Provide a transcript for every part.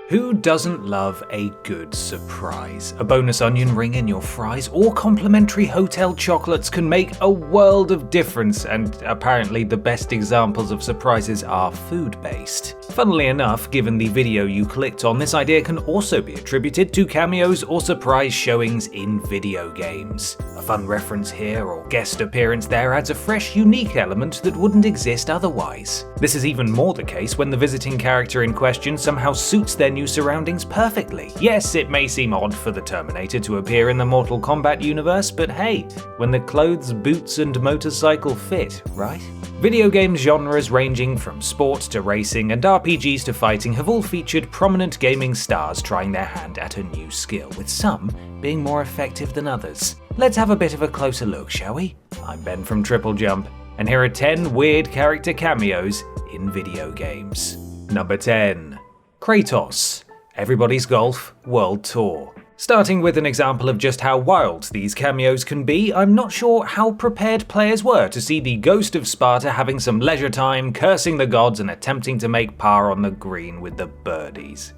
Who doesn't love a good surprise? A bonus onion ring in your fries or complimentary hotel chocolates can make a world of difference, and apparently the best examples of surprises are food-based. Funnily enough, given the video you clicked on, this idea can also be attributed to cameos or surprise showings in video games. A fun reference here or guest appearance there adds a fresh, unique element that wouldn't exist otherwise. This is even more the case when the visiting character in question somehow suits their new surroundings perfectly. Yes, it may seem odd for the Terminator to appear in the Mortal Kombat universe, but hey, when the clothes, boots, and motorcycle fit, right? Video game genres ranging from sport to racing and RPGs to fighting have all featured prominent gaming stars trying their hand at a new skill, with some being more effective than others. Let's have a bit of a closer look, shall we? I'm Ben from TripleJump, and here are 10 weird character cameos in video games. Number 10. Kratos, Everybody's Golf World Tour. Starting with an example of just how wild these cameos can be, I'm not sure how prepared players were to see the ghost of Sparta having some leisure time, cursing the gods and attempting to make par on the green with the birdies.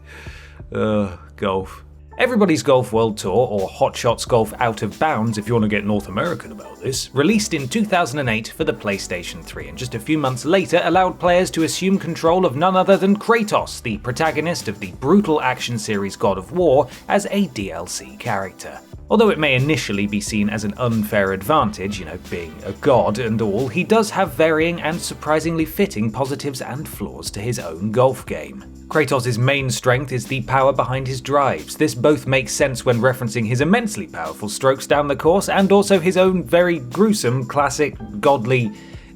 Golf. Everybody's Golf World Tour, or Hot Shots Golf Out of Bounds if you want to get North American about this, released in 2008 for the PlayStation 3 and just a few months later allowed players to assume control of none other than Kratos, the protagonist of the brutal action series God of War, as a DLC character. Although it may initially be seen as an unfair advantage, being a god and all, he does have varying and surprisingly fitting positives and flaws to his own golf game. Kratos' main strength is the power behind his drives. This both makes sense when referencing his immensely powerful strokes down the course and also his own very gruesome, classic, godly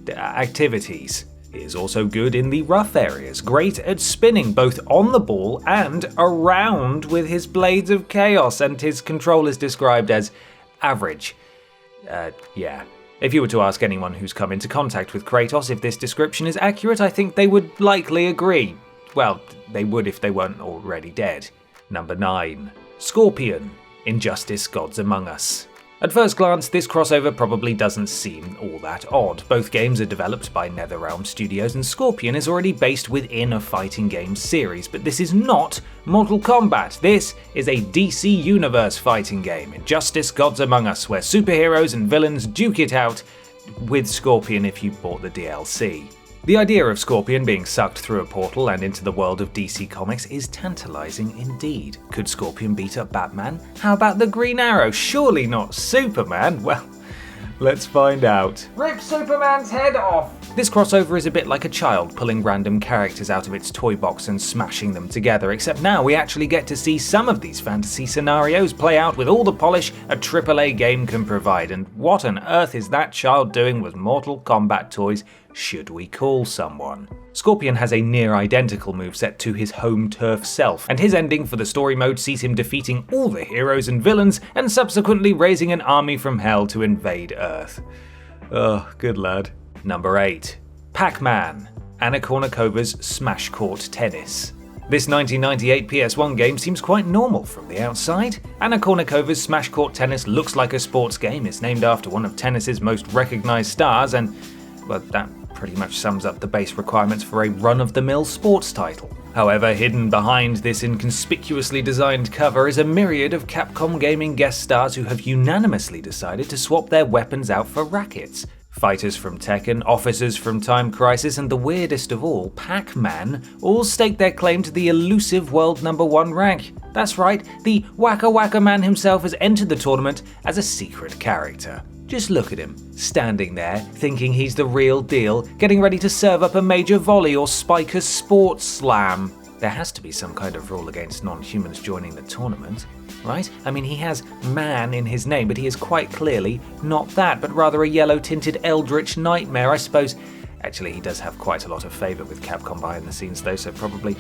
activities. He is also good in the rough areas, great at spinning both on the ball and around with his blades of chaos, and his control is described as average. If you were to ask anyone who's come into contact with Kratos if this description is accurate, I think they would likely agree. Well, they would if they weren't already dead. Number 9. Scorpion, Injustice Gods Among Us. At first glance, this crossover probably doesn't seem all that odd. Both games are developed by NetherRealm Studios, and Scorpion is already based within a fighting game series, but this is not Mortal Kombat. This is a DC Universe fighting game, Injustice Gods Among Us, where superheroes and villains duke it out with Scorpion if you bought the DLC. The idea of Scorpion being sucked through a portal and into the world of DC Comics is tantalizing indeed. Could Scorpion beat up Batman? How about the Green Arrow? Surely not Superman? Well, let's find out. Rip Superman's head off! This crossover is a bit like a child pulling random characters out of its toy box and smashing them together, except now we actually get to see some of these fantasy scenarios play out with all the polish a AAA game can provide. And what on earth is that child doing with Mortal Kombat toys? Should we call someone? Scorpion has a near-identical moveset to his home turf self, and his ending for the story mode sees him defeating all the heroes and villains and subsequently raising an army from hell to invade Earth. Oh, good lad. Number 8. PAC-Man, Anna Kournikova's Smash Court Tennis. This 1998 PS1 game seems quite normal from the outside. Anna Kournikova's Smash Court Tennis looks like a sports game. It's named after one of tennis's most recognized stars, and well, that pretty much sums up the base requirements for a run-of-the-mill sports title. However, hidden behind this inconspicuously designed cover is a myriad of Capcom gaming guest stars who have unanimously decided to swap their weapons out for rackets. Fighters from Tekken, officers from Time Crisis, and the weirdest of all, Pac-Man, all stake their claim to the elusive world #1 rank. That's right, the Waka Waka Man himself has entered the tournament as a secret character. Just look at him, standing there, thinking he's the real deal, getting ready to serve up a major volley or spike a sports slam. There has to be some kind of rule against non-humans joining the tournament, right? I mean, he has man in his name, but he is quite clearly not that, but rather a yellow-tinted eldritch nightmare, I suppose. Actually, he does have quite a lot of favour with Capcom behind the scenes though, so probably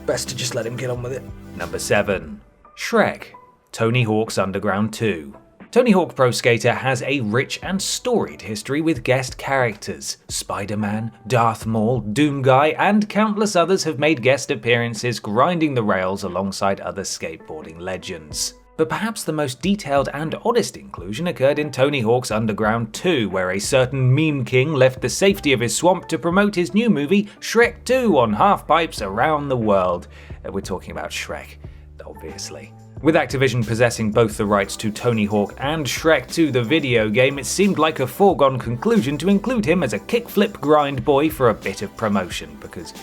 best to just let him get on with it. Number 7. SHREK, Tony Hawk's Underground 2. Tony Hawk Pro Skater has a rich and storied history with guest characters. Spider-Man, Darth Maul, Doom Guy, and countless others have made guest appearances grinding the rails alongside other skateboarding legends. But perhaps the most detailed and honest inclusion occurred in Tony Hawk's Underground 2, where a certain meme king left the safety of his swamp to promote his new movie SHREK 2 on half-pipes around the world. We're talking about SHREK, obviously. With Activision possessing both the rights to Tony Hawk and SHREK 2 the video game, it seemed like a foregone conclusion to include him as a kickflip grind boy for a bit of promotion, because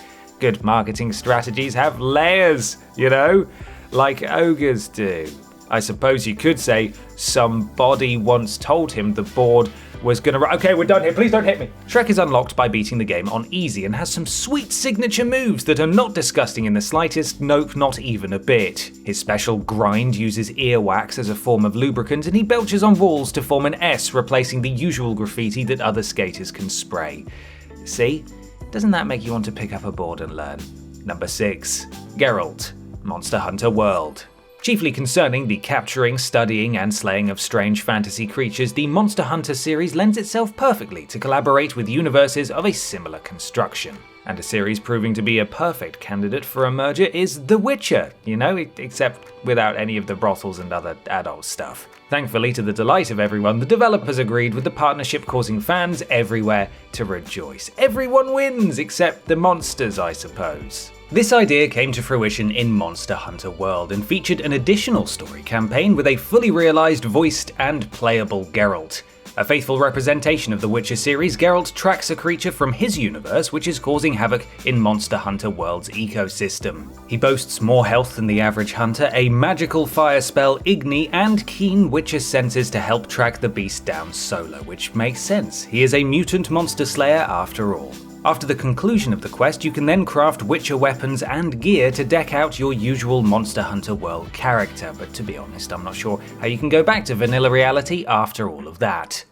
good marketing strategies have layers, you know, like ogres do. I suppose you could say somebody once told him the board was gonna okay, we're done here, please don't hit me. SHREK is unlocked by beating the game on easy and has some sweet signature moves that are not disgusting in the slightest, nope, not even a bit. His special grind uses earwax as a form of lubricant, and he belches on walls to form an S, replacing the usual graffiti that other skaters can spray. See? Doesn't that make you want to pick up a board and learn? Number 6. Geralt, Monster Hunter World. Chiefly concerning the capturing, studying, and slaying of strange fantasy creatures, the Monster Hunter series lends itself perfectly to collaborate with universes of a similar construction. And a series proving to be a perfect candidate for a merger is The Witcher, you know, except without any of the brothels and other adult stuff. Thankfully, to the delight of everyone, the developers agreed with the partnership, causing fans everywhere to rejoice. Everyone wins, except the monsters, I suppose. This idea came to fruition in Monster Hunter World and featured an additional story campaign with a fully realized, voiced, and playable Geralt. A faithful representation of the Witcher series, Geralt tracks a creature from his universe which is causing havoc in Monster Hunter World's ecosystem. He boasts more health than the average hunter, a magical fire spell Igni, and keen Witcher senses to help track the beast down solo, which makes sense. He is a mutant monster slayer after all. After the conclusion of the quest, you can then craft Witcher weapons and gear to deck out your usual Monster Hunter World character, but to be honest, I'm not sure how you can go back to vanilla reality after all of that.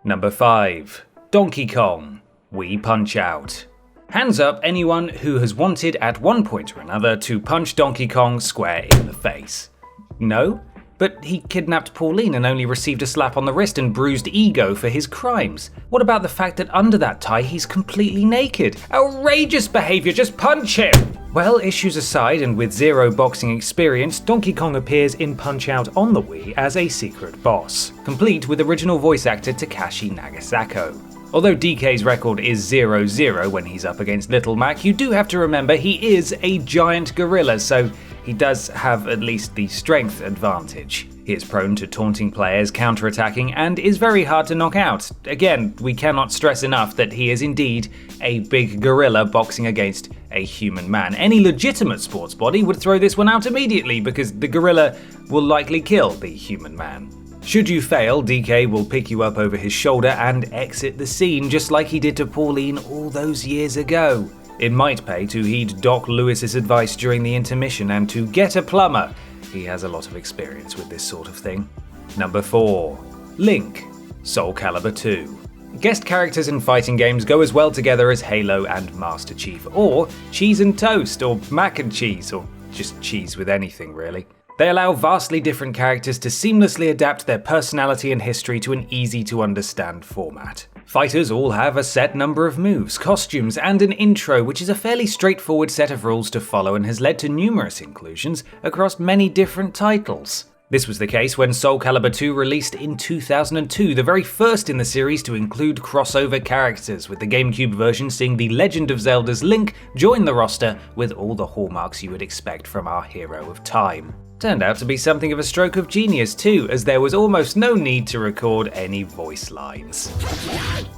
Number 5. Donkey Kong, Wii Punch-Out. Hands up anyone who has wanted at one point or another to punch Donkey Kong square in the face. No? But he kidnapped Pauline and only received a slap on the wrist and bruised ego for his crimes. What about the fact that under that tie he's completely naked? Outrageous behavior, just punch him! Well, issues aside, and with zero boxing experience, Donkey Kong appears in Punch-Out on the Wii as a secret boss, complete with original voice actor Takashi Nagasako. Although DK's record is 0-0 when he's up against Little Mac, you do have to remember he is a giant gorilla, so he does have at least the strength advantage. He is prone to taunting players, counterattacking, and is very hard to knock out. Again, we cannot stress enough that he is indeed a big gorilla boxing against a human man. Any legitimate sports body would throw this one out immediately because the gorilla will likely kill the human man. Should you fail, DK will pick you up over his shoulder and exit the scene just like he did to Pauline all those years ago. It might pay to heed Doc Lewis's advice during the intermission and to get a plumber. He has a lot of experience with this sort of thing. Number 4. Link, Soul Calibur 2. Guest characters in fighting games go as well together as Halo and Master Chief, or cheese and toast, or mac and cheese, or just cheese with anything really. They allow vastly different characters to seamlessly adapt their personality and history to an easy-to-understand format. Fighters all have a set number of moves, costumes, and an intro, which is a fairly straightforward set of rules to follow and has led to numerous inclusions across many different titles. This was the case when Soul Calibur 2 released in 2002, the very first in the series to include crossover characters, with the GameCube version seeing the Legend of Zelda's Link join the roster with all the hallmarks you would expect from our hero of time. Turned out to be something of a stroke of genius too, as there was almost no need to record any voice lines.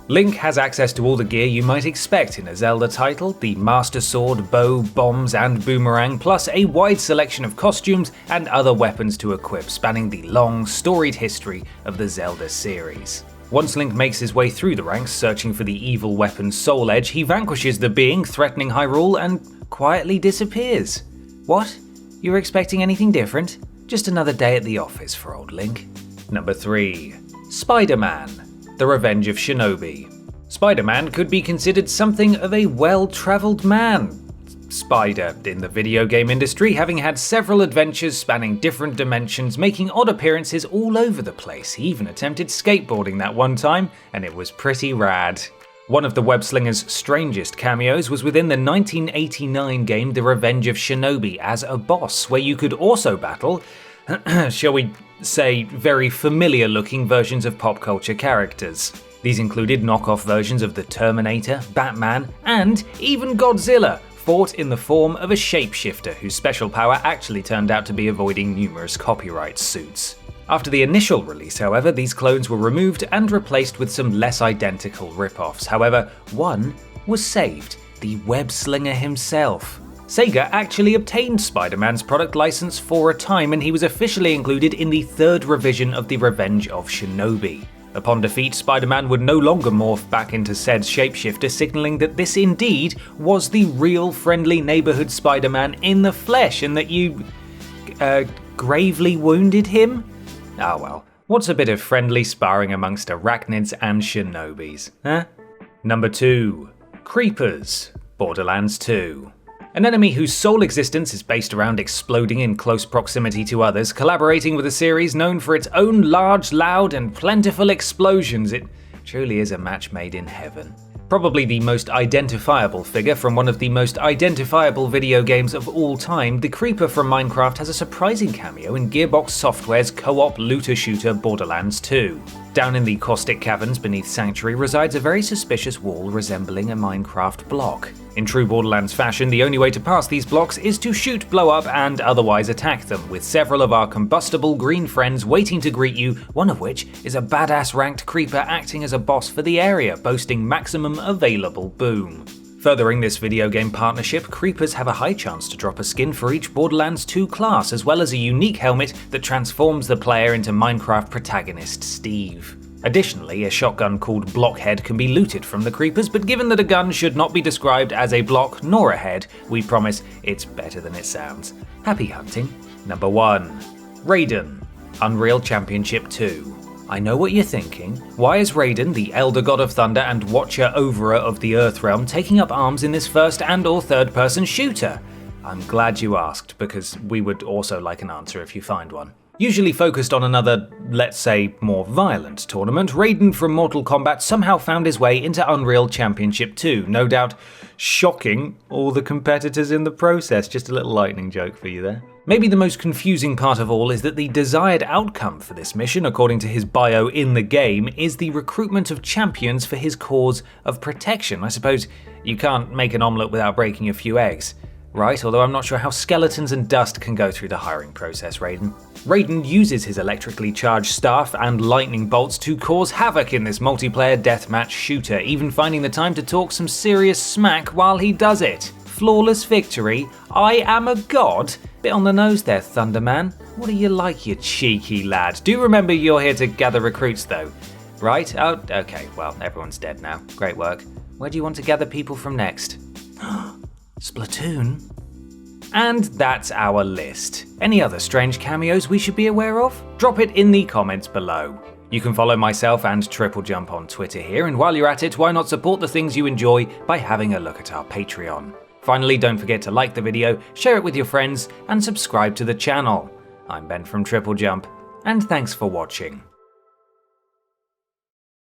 Link has access to all the gear you might expect in a Zelda title, the Master Sword, bow, bombs, and boomerang, plus a wide selection of costumes and other weapons to equip, spanning the long, storied history of the Zelda series. Once Link makes his way through the ranks, searching for the evil weapon Soul Edge, he vanquishes the being threatening Hyrule and quietly disappears. What? You were expecting anything different? Just another day at the office for old Link. Number 3. Spider-Man, The Revenge of Shinobi. Spider-Man could be considered something of a well-travelled man. Spider in the video game industry, having had several adventures spanning different dimensions, making odd appearances all over the place. He even attempted skateboarding that one time, and it was pretty rad. One of the web-slinger's strangest cameos was within the 1989 game The Revenge of Shinobi as a boss, where you could also battle shall we say, very familiar looking versions of pop culture characters. These included knockoff versions of the Terminator, Batman, and even Godzilla, fought in the form of a shapeshifter whose special power actually turned out to be avoiding numerous copyright suits. After the initial release, however, these clones were removed and replaced with some less identical rip-offs. However, one was saved, the web-slinger himself. Sega actually obtained Spider-Man's product license for a time, and he was officially included in the third revision of the Revenge of Shinobi. Upon defeat, Spider-Man would no longer morph back into said shapeshifter, signaling that this indeed was the real friendly neighborhood Spider-Man in the flesh, and that you gravely wounded him? Ah well, what's a bit of friendly sparring amongst arachnids and shinobis, huh? Number 2. Creepers, Borderlands 2. An enemy whose sole existence is based around exploding in close proximity to others, collaborating with a series known for its own large, loud, and plentiful explosions. It truly is a match made in heaven. Probably the most identifiable figure from one of the most identifiable video games of all time, the Creeper from Minecraft has a surprising cameo in Gearbox Software's co-op looter shooter Borderlands 2. Down in the caustic caverns beneath Sanctuary resides a very suspicious wall resembling a Minecraft block. In true Borderlands fashion, the only way to pass these blocks is to shoot, blow up, and otherwise attack them, with several of our combustible green friends waiting to greet you, one of which is a badass ranked creeper acting as a boss for the area, boasting maximum available boom. Furthering this video game partnership, creepers have a high chance to drop a skin for each Borderlands 2 class, as well as a unique helmet that transforms the player into Minecraft protagonist Steve. Additionally, a shotgun called Blockhead can be looted from the creepers, but given that a gun should not be described as a block nor a head, we promise it's better than it sounds. Happy hunting. Number 1. Raiden, Unreal Championship 2. I know what you're thinking. Why is Raiden, the Elder God of Thunder and Watcher Overer of the Earthrealm, taking up arms in this first and or third person shooter? I'm glad you asked, because we would also like an answer if you find one. Usually focused on another, let's say, more violent tournament, Raiden from Mortal Kombat somehow found his way into Unreal Championship 2, no doubt shocking all the competitors in the process. Just a little lightning joke for you there. Maybe the most confusing part of all is that the desired outcome for this mission, according to his bio in the game, is the recruitment of champions for his cause of protection. I suppose you can't make an omelette without breaking a few eggs, right? Although I'm not sure how skeletons and dust can go through the hiring process, Raiden. Raiden uses his electrically charged staff and lightning bolts to cause havoc in this multiplayer deathmatch shooter, even finding the time to talk some serious smack while he does it. Flawless victory? I am a god? Bit on the nose there, Thunderman. What are you like, you cheeky lad? Do remember you're here to gather recruits though, right? Oh, okay, well, everyone's dead now. Great work. Where do you want to gather people from next? Splatoon? And that's our list. Any other strange cameos we should be aware of? Drop it in the comments below. You can follow myself and TripleJump on Twitter here, and while you're at it, why not support the things you enjoy by having a look at our Patreon. Finally, don't forget to like the video, share it with your friends, and subscribe to the channel. I'm Ben from TripleJump, and thanks for watching.